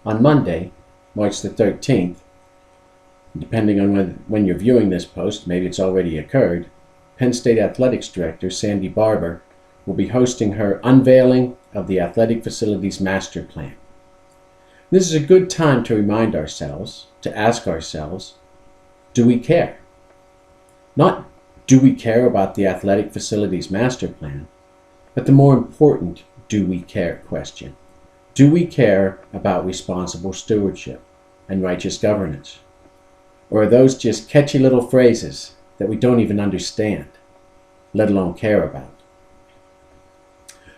On Monday, March the 13th, depending on when you're viewing this post, maybe it's already occurred, Penn State Athletics Director Sandy Barber will be hosting her unveiling of the Athletic Facilities Master Plan. This is a good time to remind ourselves, to ask ourselves, do we care? Not do we care about the Athletic Facilities Master Plan, but the more important do we care question. Do we care about responsible stewardship and righteous governance? Or are those just catchy little phrases that we don't even understand, let alone care about?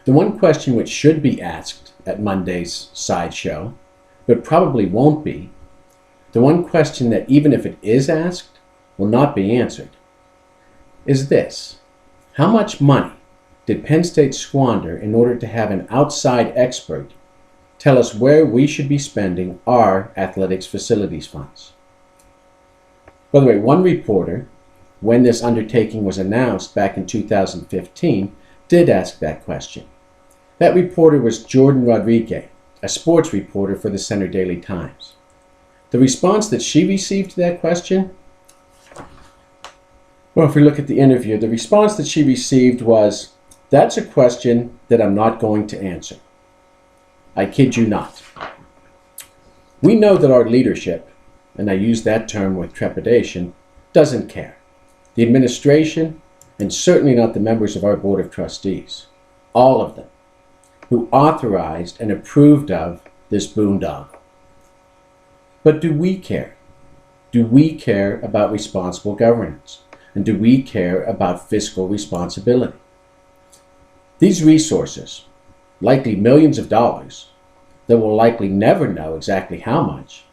The one question which should be asked at Monday's sideshow, but probably won't be, the one question that even if it is asked, will not be answered, is this: how much money did Penn State squander in order to have an outside expert tell us where we should be spending our athletics facilities funds? By the way, one reporter, when this undertaking was announced back in 2015, did ask that question. That reporter was Jordan Rodriguez, a sports reporter for the Center Daily Times. The response that she received to that question, well, if we look at the interview, the response that she received was, "That's a question that I'm not going to answer." I kid you not. We know that our leadership, and I use that term with trepidation, doesn't care. The administration, and certainly not the members of our Board of Trustees, all of them, who authorized and approved of this boondoggle. But do we care? Do we care about responsible governance? And do we care about fiscal responsibility? These resources, likely millions of dollars, that we'll likely never know exactly how much,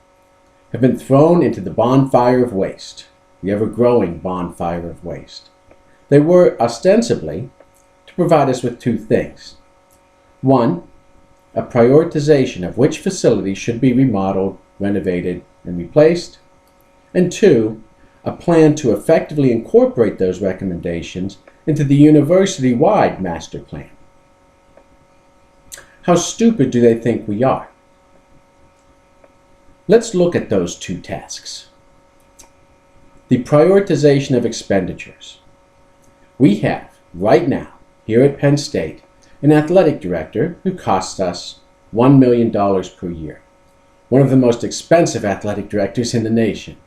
have been thrown into the bonfire of waste, the ever-growing bonfire of waste. They were ostensibly to provide us with two things. One, a prioritization of which facilities should be remodeled, renovated, and replaced. And two, a plan to effectively incorporate those recommendations into the university-wide master plan. How stupid do they think we are? Let's look at those two tasks. The prioritization of expenditures. We have, right now, here at Penn State, an athletic director who costs us $1 million per year. One of the most expensive athletic directors in the nation.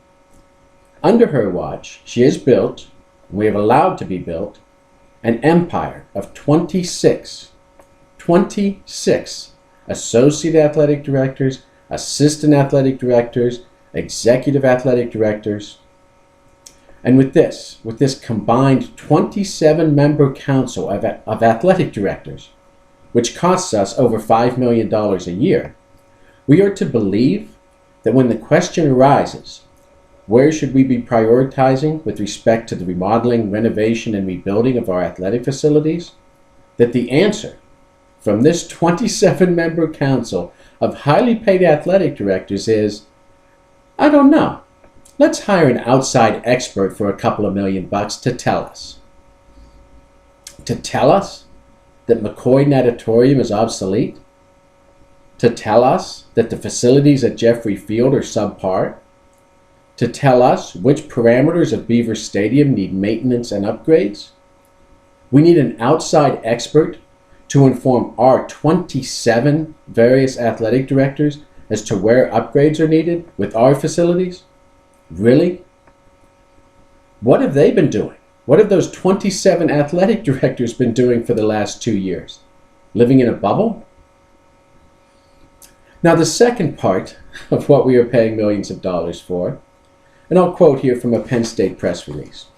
Under her watch, she has built, and we have allowed to be built, an empire of 26 associate athletic directors, assistant athletic directors, executive athletic directors. And with this combined 27-member council of athletic directors, which costs us over $5 million a year, we are to believe that when the question arises, where should we be prioritizing with respect to the remodeling, renovation, and rebuilding of our athletic facilities, that the answer from this 27-member council of highly paid athletic directors is, I don't know. Let's hire an outside expert for a couple of $1,000,000 to tell us. To tell us that McCoy Natatorium is obsolete? To tell us that the facilities at Jeffrey Field are subpar? To tell us which parameters of Beaver Stadium need maintenance and upgrades? We need an outside expert to inform our 27 various athletic directors as to where upgrades are needed with our facilities? Really? What have they been doing? What have those 27 athletic directors been doing for the last 2 years? Living in a bubble? Now, the second part of what we are paying millions of dollars for, and I'll quote here from a Penn State press release.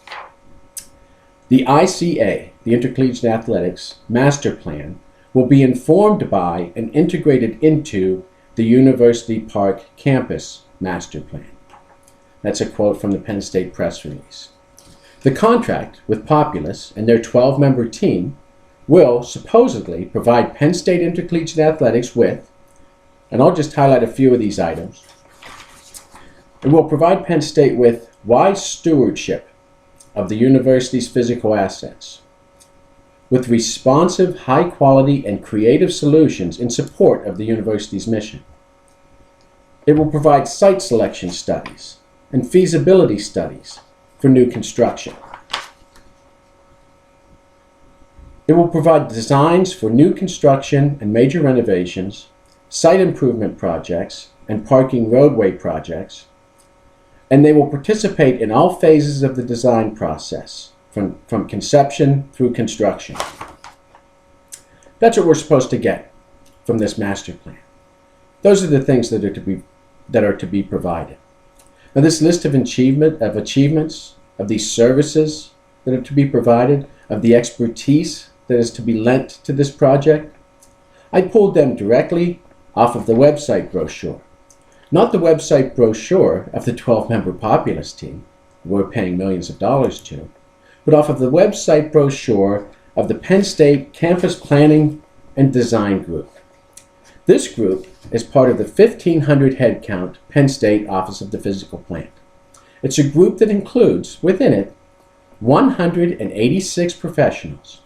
The ICA, the Intercollegiate Athletics Master Plan, will be informed by and integrated into the University Park Campus Master Plan. That's a quote from the Penn State press release. The contract with Populous and their 12-member team will supposedly provide Penn State Intercollegiate Athletics with, and I'll just highlight a few of these items, it will provide Penn State with wise stewardship of the university's physical assets, with responsive, high-quality, and creative solutions in support of the university's mission. It will provide site selection studies and feasibility studies for new construction. It will provide designs for new construction and major renovations, site improvement projects, and parking roadway projects, and they will participate in all phases of the design process, from conception through construction. That's what we're supposed to get from this master plan. Those are the things that are to be provided. Now, this list of achievements, of these services that are to be provided, of the expertise that is to be lent to this project, I pulled them directly off of the website brochure. Not the website brochure of the 12-member populace team, who we're paying millions of dollars to, but off of the website brochure of the Penn State Campus Planning and Design Group. This group is part of the 1,500 head count Penn State Office of the Physical Plant. It's a group that includes, within it, 186 professionals.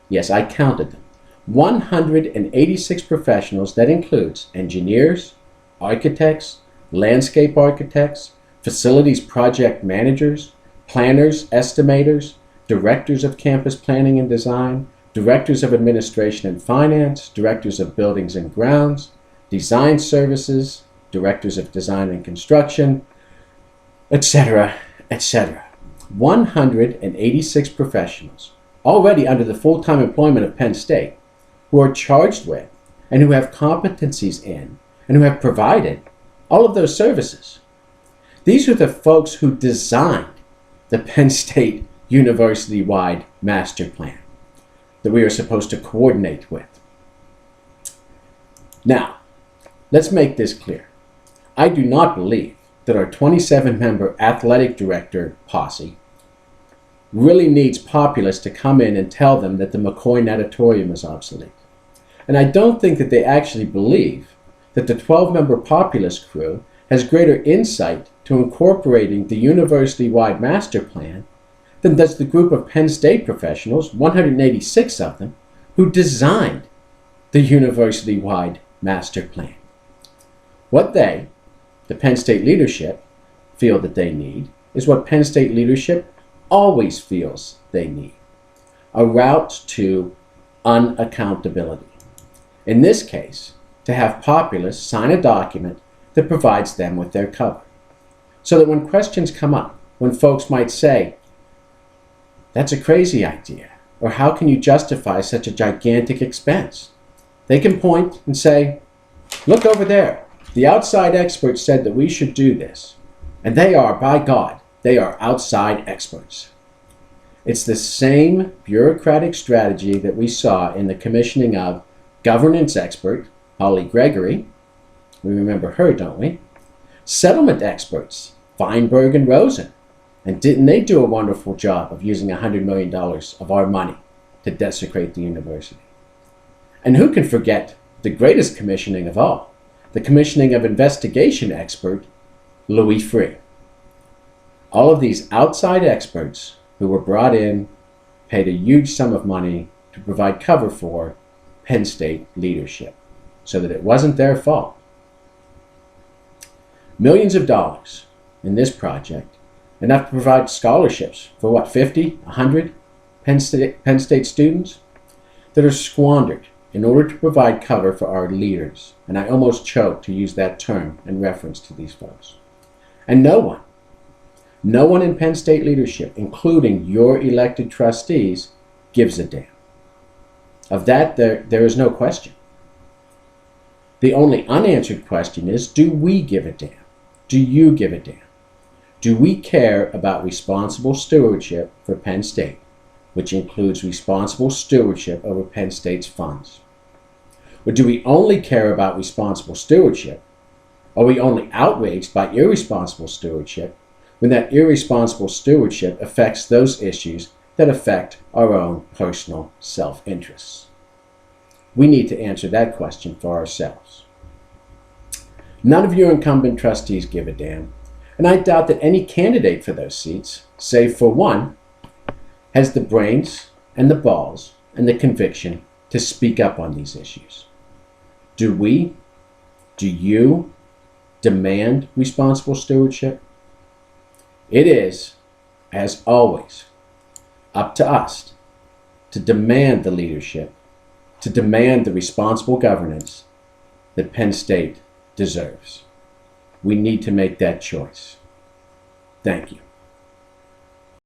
Yes, I counted them. 186 professionals that includes engineers, architects, landscape architects, facilities project managers, planners, estimators, directors of campus planning and design, directors of administration and finance, directors of buildings and grounds, design services, directors of design and construction, etc., etc. 186 professionals already under the full-time employment of Penn State who are charged with and who have competencies in and who have provided all of those services. These are the folks who designed the Penn State university-wide master plan that we are supposed to coordinate with. Now, let's make this clear. I do not believe that our 27-member athletic director posse really needs Populace to come in and tell them that the McCoy natatorium is obsolete. And I don't think that they actually believe that the 12-member Populace crew has greater insight to incorporating the university-wide master plan than does the group of Penn State professionals, 186 of them, who designed the university-wide master plan. What they, the Penn State leadership, feel that they need is what Penn State leadership always feels they need: a route to unaccountability. In this case, to have Populace sign a document that provides them with their cover, so that when questions come up, when folks might say, "That's a crazy idea," or "How can you justify such a gigantic expense?" they can point and say, "Look over there. The outside experts said that we should do this. And they are, by God, they are outside experts." It's the same bureaucratic strategy that we saw in the commissioning of governance expert Holly Gregory. We remember her, don't we? Settlement experts Feinberg and Rosen. And didn't they do a wonderful job of using $100 million of our money to desecrate the university? And who can forget the greatest commissioning of all, the commissioning of investigation expert Louis Free? All of these outside experts who were brought in, paid a huge sum of money to provide cover for Penn State leadership, so that it wasn't their fault. Millions of dollars in this project, enough to provide scholarships for what, 50, 100 Penn State students, that are squandered in order to provide cover for our leaders. And I almost choked to use that term in reference to these folks. And no one in Penn State leadership, including your elected trustees, gives a damn. Of that, there is no question. The only unanswered question is, do we give a damn? Do you give a damn? Do we care about responsible stewardship for Penn State, which includes responsible stewardship over Penn State's funds? Or do we only care about responsible stewardship? Are we only outraged by irresponsible stewardship when that irresponsible stewardship affects those issues that affect our own personal self-interests? We need to answer that question for ourselves. None of your incumbent trustees give a damn, and I doubt that any candidate for those seats, save for one, has the brains and the balls and the conviction to speak up on these issues. Do we? Do you? demand responsible stewardship. It is, as always, up to us to demand the leadership, to demand the responsible governance that Penn State deserves. We need to make that choice. Thank you.